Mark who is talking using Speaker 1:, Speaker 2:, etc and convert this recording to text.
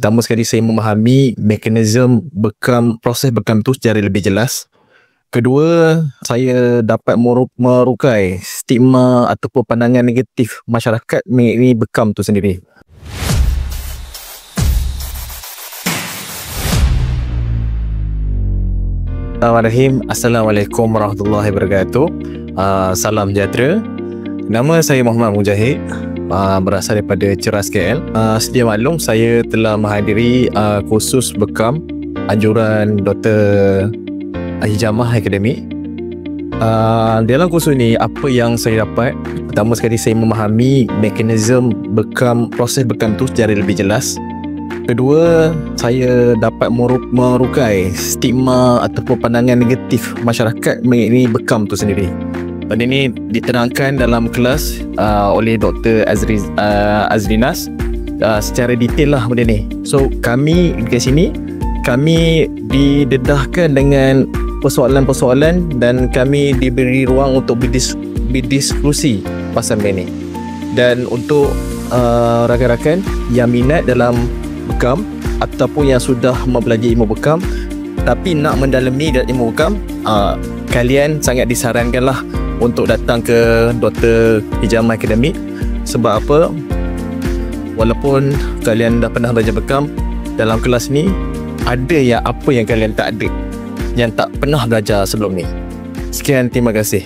Speaker 1: Pertama sekali, saya memahami mekanisme bekam, proses bekam itu secara lebih jelas. Kedua, saya dapat merukai stigma ataupun pandangan negatif masyarakat mengenai bekam itu sendiri. Bismillahirrahmanirrahim. Assalamualaikum warahmatullahi wabarakatuh. Salam sejahtera. Nama saya Muhammad Mujahid, berasal daripada Ceras KL. Sedia maklum, saya telah menghadiri kursus bekam anjuran Dr. Hijamah Akademik. Dalam kursus ini, apa yang saya dapat? Pertama sekali, saya memahami mekanisme bekam, proses bekam itu secara lebih jelas. Kedua, saya dapat merukai stigma ataupun pandangan negatif masyarakat mengenai bekam itu sendiri. Dan ini diterangkan dalam kelas oleh Dr. Azrinas secara detail lah benda ni. So kami di sini, kami didedahkan dengan persoalan-persoalan dan kami diberi ruang untuk berdiskusi pasal benda ni. Dan untuk rakan-rakan yang minat dalam bekam ataupun yang sudah mempelajari ilmu bekam tapi nak mendalami ilmu bekam, kalian sangat disarankanlah untuk datang ke Dr. Hijamah Akademik. Sebab apa? Walaupun kalian dah pernah belajar bekam, dalam kelas ni ada apa yang kalian tak ada, yang tak pernah belajar sebelum ni. Sekian, terima kasih.